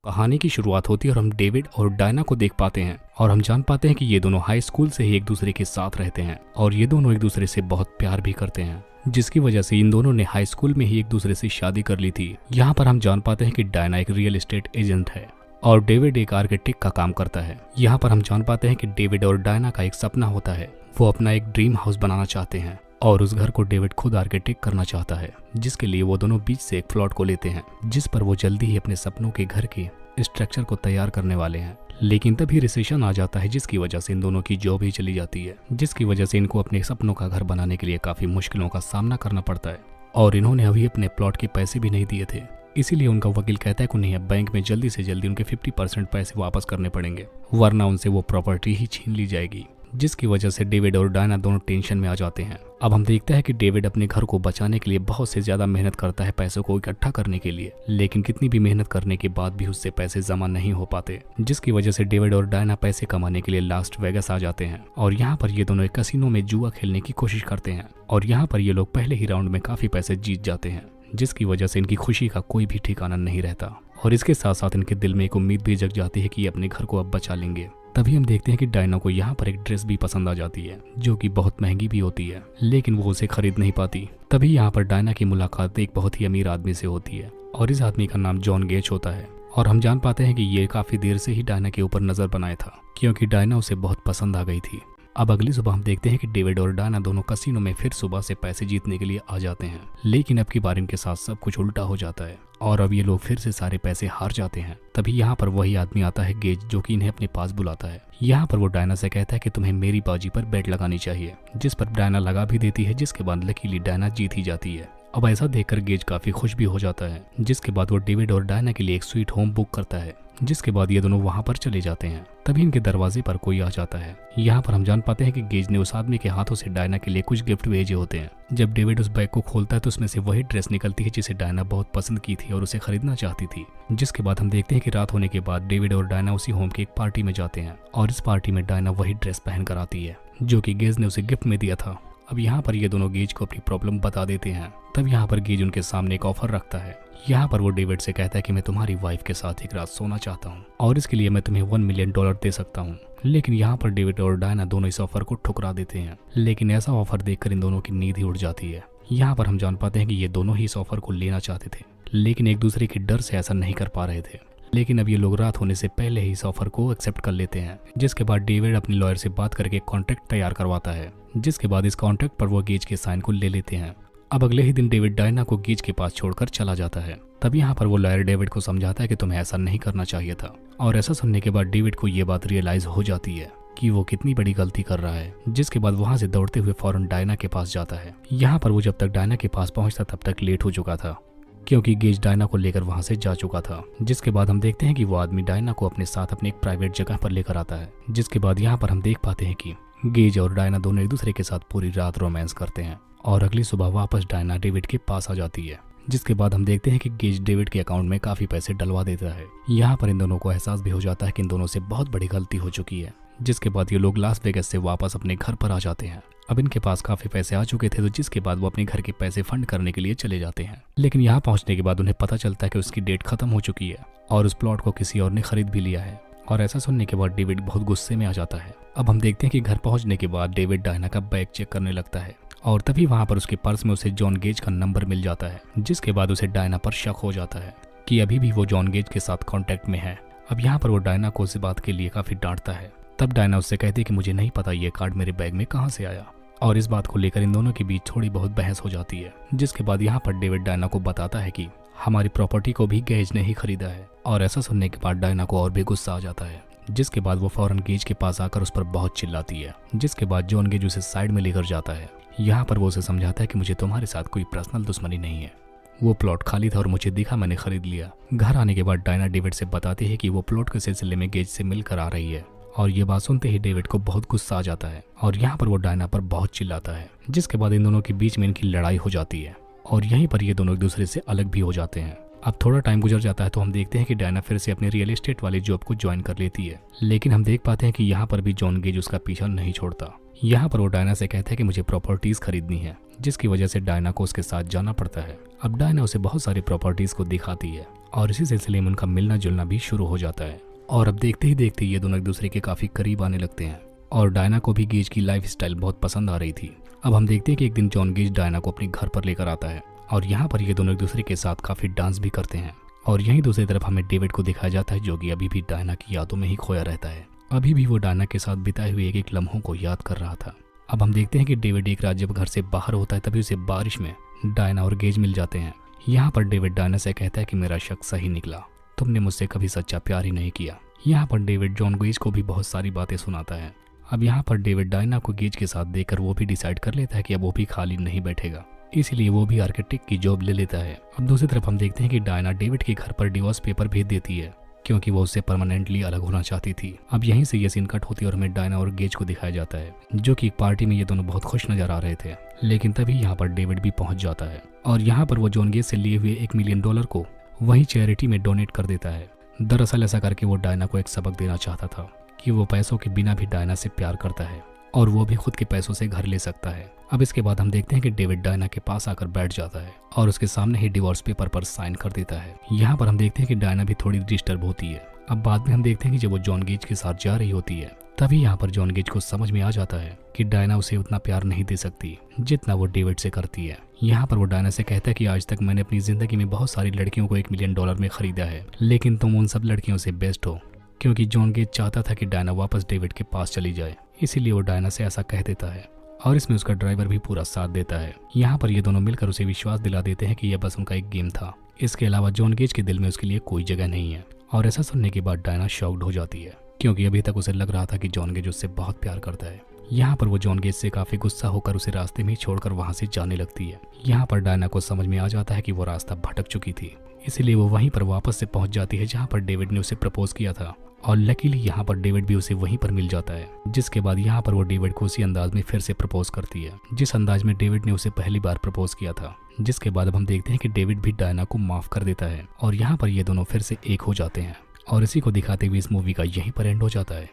कहानी की शुरुआत होती है और हम डेविड और डायना को देख पाते हैं और हम जान पाते हैं कि ये दोनों हाई स्कूल से ही एक दूसरे के साथ रहते हैं और ये दोनों एक दूसरे से बहुत प्यार भी करते हैं, जिसकी वजह से इन दोनों ने हाई स्कूल में ही एक दूसरे से शादी कर ली थी। यहाँ पर हम जान पाते हैं कि डायना एक रियल एस्टेट एजेंट है और डेविड एक आर्किटेक्ट का काम करता है। यहाँ पर हम जान पाते हैं कि डेविड और डायना का एक सपना होता है, वो अपना एक ड्रीम हाउस बनाना चाहते हैं और उस घर को डेविड खुद आर्किटेक्ट करना चाहता है, जिसके लिए वो दोनों बीच से एक प्लॉट को लेते हैं जिस पर वो जल्दी ही अपने सपनों के घर के स्ट्रक्चर को तैयार करने वाले हैं। लेकिन तभी रिसेशन आ जाता है जिसकी वजह से इन दोनों की जॉब ही चली जाती है, जिसकी वजह से इनको अपने सपनों का घर बनाने के लिए काफी मुश्किलों का सामना करना पड़ता है और इन्होंने अभी अपने प्लॉट के पैसे भी नहीं दिए थे। इसीलिए उनका वकील कहता है कि उन्हें अब बैंक में जल्दी से जल्दी उनके 50% पैसे वापस करने पड़ेंगे, वरना उनसे वो प्रॉपर्टी ही छीन ली जाएगी, जिसकी वजह से डेविड और डायना दोनों टेंशन में आ जाते हैं। अब हम देखते हैं कि डेविड अपने घर को बचाने के लिए बहुत से ज्यादा मेहनत करता है पैसों को इकट्ठा करने के लिए, लेकिन कितनी भी मेहनत करने के बाद भी उससे पैसे जमा नहीं हो पाते, जिसकी वजह से डेविड और डायना पैसे कमाने के लिए लास्ट वेगास आ जाते हैं और यहाँ पर ये दोनों एक कैसीनो में जुआ खेलने की कोशिश करते हैं और यहाँ पर ये लोग पहले ही राउंड में काफी पैसे जीत जाते हैं, जिसकी वजह से इनकी खुशी का कोई भी ठिकाना नहीं रहता और इसके साथ साथ इनके दिल में एक उम्मीद भी जग जाती है कि ये अपने घर को अब बचा लेंगे। तभी हम देखते हैं कि डायना को यहाँ पर एक ड्रेस भी पसंद आ जाती है जो कि बहुत महंगी भी होती है, लेकिन वो उसे खरीद नहीं पाती। तभी यहाँ पर डायना की मुलाकात एक बहुत ही अमीर आदमी से होती है और इस आदमी का नाम जॉन गेज होता है और हम जान पाते हैं कि ये काफी देर से ही डायना के ऊपर नजर बनाया था क्योंकि डायना उसे बहुत पसंद आ गई थी। अब अगली सुबह हम देखते हैं कि डेविड और डायना दोनों कसिनो में फिर सुबह से पैसे जीतने के लिए आ जाते हैं, लेकिन अब की बार इनके साथ सब कुछ उल्टा हो जाता है और अब ये लोग फिर से सारे पैसे हार जाते हैं। तभी यहाँ पर वही आदमी आता है गेज, जो कि इन्हें अपने पास बुलाता है। यहाँ पर वो डायना से कहता है कि तुम्हें मेरी बाजी पर बेट लगानी चाहिए, जिस पर डायना लगा भी देती है, जिसके बाद लकीली डायना जीत ही जाती है। अब ऐसा देखकर गेज काफी खुश भी हो जाता है, जिसके बाद वो डेविड और डायना के लिए एक स्वीट होम बुक करता है, जिसके बाद ये दोनों वहां पर चले जाते हैं। तभी इनके दरवाजे पर कोई आ जाता है। यहाँ पर हम जान पाते हैं कि गेज ने उस आदमी के हाथों से डायना के लिए कुछ गिफ्ट भेजे होते हैं। जब डेविड उस बैग को खोलता है तो उसमें से वही ड्रेस निकलती है जिसे डायना बहुत पसंद की थी और उसे खरीदना चाहती थी, जिसके बाद हम देखते हैं कि रात होने के बाद डेविड और डायना उसी होम की एक पार्टी में जाते हैं और इस पार्टी में डायना वही ड्रेस पहन कर आती है जो कि गेज ने उसे गिफ्ट में दिया था। अब यहाँ पर ये दोनों गेज को अपनी प्रॉब्लम बता देते हैं। तब यहाँ पर गेज उनके सामने एक ऑफर रखता है। यहाँ पर वो डेविड से कहता है कि मैं तुम्हारी वाइफ के साथ एक रात सोना चाहता हूँ और इसके लिए मैं तुम्हें $1 मिलियन दे सकता हूँ। लेकिन यहाँ पर डेविड और डायना दोनों इस ऑफर को ठुकरा देते हैं, लेकिन ऐसा ऑफर देखकर इन दोनों की नींद ही उड़ जाती है। यहाँ पर हम जान पाते हैं कि ये दोनों ही इस ऑफर को लेना चाहते थे, लेकिन एक दूसरे के डर से ऐसा नहीं कर पा रहे थे। लेकिन अब ये लोग रात होने से पहले ही इस ऑफर को एक्सेप्ट कर लेते हैं, जिसके बाद डेविड अपने लॉयर से बात करके कॉन्ट्रैक्ट तैयार करवाता है, जिसके बाद इस कॉन्ट्रैक्ट पर वो गेज के साइन को ले लेते हैं। अब अगले ही दिन डेविड डायना को गेज के पास छोड़कर चला जाता है। तब यहाँ पर वो लॉयर डेविड को समझाता है कि तुम्हें ऐसा नहीं करना चाहिए था और ऐसा सुनने के बाद डेविड को ये बात रियलाइज हो जाती है कि वो कितनी बड़ी गलती कर रहा है, जिसके बाद वहां से दौड़ते हुए फौरन डायना के पास जाता है। यहाँ पर वो जब तक डायना के पास पहुंचता तब तक लेट हो चुका था क्योंकि गेज डायना को लेकर वहां से जा चुका था। जिसके बाद हम देखते हैं कि वो आदमी डायना को अपने साथ अपने एक प्राइवेट जगह पर लेकर आता है, जिसके बाद यहाँ पर हम देख पाते हैं कि गेज और डायना दोनों एक दूसरे के साथ पूरी रात रोमांस करते हैं और अगली सुबह वापस डायना डेविड के पास आ जाती है। जिसके बाद हम देखते हैं कि गेज डेविड के अकाउंट में काफी पैसे डलवा देता है। यहाँ पर इन दोनों को एहसास भी हो जाता है कि इन दोनों से बहुत बड़ी गलती हो चुकी है, जिसके बाद ये लोग लास वेगास से वापस अपने घर पर आ जाते हैं। अब इनके पास काफी पैसे आ चुके थे, तो जिसके बाद वो अपने घर के पैसे फंड करने के लिए चले जाते हैं। लेकिन यहाँ पहुंचने के बाद उन्हें पता चलता है कि उसकी डेट खत्म हो चुकी है और उस प्लॉट को किसी और ने खरीद भी लिया है और ऐसा सुनने के बाद डेविड बहुत गुस्से में आ जाता है। अब हम देखते हैं कि घर पहुंचने के बाद डेविड डायना का बैग चेक करने लगता है और तभी वहां पर उसके पर्स में उसे जॉन गेज का नंबर मिल जाता है, जिसके बाद उसे डायना पर शक हो जाता है कि अभी भी वो जॉन गेज के साथ कांटेक्ट में है। अब यहाँ पर वो डायना को उस बात के लिए काफी डांटता है। तब डायना उससे कहती है कि मुझे नहीं पता ये कार्ड मेरे बैग में कहाँ से आया और इस बात को लेकर इन दोनों के बीच थोड़ी बहुत बहस हो जाती है। जिसके बाद यहाँ पर डेविड डायना को बताता है कि हमारी प्रॉपर्टी को भी गेज ने ही खरीदा है और ऐसा सुनने के बाद डायना को और भी गुस्सा आ जाता है, जिसके बाद वो फौरन गेज के पास आकर उस पर बहुत चिल्लाती है। जिसके बाद जॉन गेज उसे साइड में लेकर जाता है। यहाँ पर वो उसे समझाता है कि मुझे तुम्हारे साथ कोई पर्सनल दुश्मनी नहीं है, वो प्लॉट खाली था और मुझे दिखा, मैंने खरीद लिया। घर आने के बाद डायना डेविड से बताती है कि वो प्लॉट के सिलसिले में गेज से मिलकर आ रही है और ये बात सुनते ही डेविड को बहुत गुस्सा आ जाता है और यहाँ पर वो डायना पर बहुत चिल्लाता है। जिसके बाद इन दोनों के बीच में इनकी लड़ाई हो जाती है और यहीं पर ये दोनों एक दूसरे से अलग भी हो जाते हैं। अब थोड़ा टाइम गुजर जाता है तो हम देखते हैं कि डायना फिर से अपनी रियल एस्टेट वाली जॉब को ज्वाइन कर लेती है, लेकिन हम देख पाते हैं कि यहाँ पर भी जॉन गेज उसका पीछा नहीं छोड़ता। यहाँ पर वो डायना से कहता है कि मुझे प्रॉपर्टीज खरीदनी है, जिसकी वजह से डायना को उसके साथ जाना पड़ता है। अब डायना उसे बहुत सारी प्रॉपर्टीज को दिखाती है और इसी सिलसिले में उनका मिलना जुलना भी शुरू हो जाता है। और अब देखते ही देखते ये दोनों एक दूसरे के काफी करीब आने लगते हैं और डायना को भी गेज की लाइफ स्टाइल बहुत पसंद आ रही थी। अब हम देखते हैं कि एक दिन जॉन गेज डायना को अपने घर पर लेकर आता है और यहाँ पर ये दोनों एक दूसरे के साथ काफी डांस भी करते हैं। और यहीं दूसरी तरफ हमें डेविड को दिखाया जाता है जो कि अभी भी डायना की यादों में ही खोया रहता है। अभी भी वो डायना के साथ बिताए हुए एक एक लम्हों को याद कर रहा था। अब हम देखते हैं कि डेविड एक रात जब घर से बाहर होता है तभी उसे बारिश में डायना और गेज मिल जाते हैं। यहाँ पर डेविड डायना से कहता है कि मेरा शक सही निकला, तुमने मुझसे कभी सच्चा प्यार ही नहीं किया। यहाँ पर डेविड जॉन गेज को भी बहुत सारी बातें सुनाता है। अब यहाँ पर डेविड डायना को गेज के साथ देखकर वो भी डिसाइड कर लेता है कि अब वो भी खाली नहीं बैठेगा, इसीलिए वो भी आर्किटेक्ट की जॉब ले लेता है। अब दूसरी तरफ हम देखते हैं कि डायना डेविड के घर पर डिवोर्स पेपर भेज देती है क्योंकि वो उससे परमानेंटली अलग होना चाहती थी। अब यहीं से ये सीन कट होती है और हमें डायना और गेज को दिखाया जाता है जो कि एक पार्टी में ये दोनों बहुत खुश नजर आ रहे थे। लेकिन तभी यहाँ पर डेविड भी पहुंच जाता है और यहाँ पर वो जॉन गेज से लिए हुए $1 मिलियन को वहीं चैरिटी में डोनेट कर देता है। दरअसल ऐसा करके वो डायना को एक सबक देना चाहता था कि वो पैसों के बिना भी डायना से प्यार करता है और वो भी खुद के पैसों से घर ले सकता है। अब इसके बाद हम देखते हैं कि डेविड डायना के पास आकर बैठ जाता है और उसके सामने ही डिवोर्स पेपर पर साइन कर देता है। यहाँ पर हम देखते हैं कि डायना भी थोड़ी डिस्टर्ब होती है। अब बाद में हम देखते हैं कि जब वो जॉन गेज के साथ जा रही होती है तभी यहाँ पर जॉन गेज को समझ में आ जाता है कि डायना उसे उतना प्यार नहीं दे सकती जितना वो डेविड से करती है। यहाँ पर वो डायना से कहता है कि आज तक मैंने अपनी जिंदगी में बहुत सारी लड़कियों को $1 मिलियन में खरीदा है, लेकिन तुम उन सब लड़कियों से बेस्ट हो। क्योंकि जॉन गेज चाहता था कि डायना वापस डेविड के पास चली जाए, इसीलिए वो डायना से ऐसा कह देता है और इसमें उसका ड्राइवर भी पूरा साथ देता है। यहाँ पर ये दोनों मिलकर उसे विश्वास दिला देते हैं कि यह बस उनका एक गेम था, इसके अलावा जॉन गेज के दिल में उसके लिए कोई जगह नहीं है। और ऐसा सुनने के बाद डायना शॉक्ड हो जाती है क्योंकि अभी तक उसे लग रहा था कि जॉन गेज उससे बहुत प्यार करता है। यहाँ पर वो जॉन गेज से काफी गुस्सा होकर उसे रास्ते में ही छोड़कर वहां से जाने लगती है। यहाँ पर डायना को समझ में आ जाता है कि वो रास्ता भटक चुकी थी, इसलिए वो वहीं पर वापस से पहुंच जाती है जहाँ पर डेविड ने उसे प्रपोज किया था। और लकीली यहाँ पर डेविड भी उसे वहीं पर मिल जाता है, जिसके बाद यहाँ पर वो डेविड को उसी अंदाज में फिर से प्रपोज करती है जिस अंदाज में डेविड ने उसे पहली बार प्रपोज किया था। जिसके बाद अब हम देखते हैं कि डेविड भी डायना को माफ कर देता है और यहाँ पर ये दोनों फिर से एक हो जाते हैं और इसी को दिखाते हुए इस मूवी का यहीं पर एंड हो जाता है।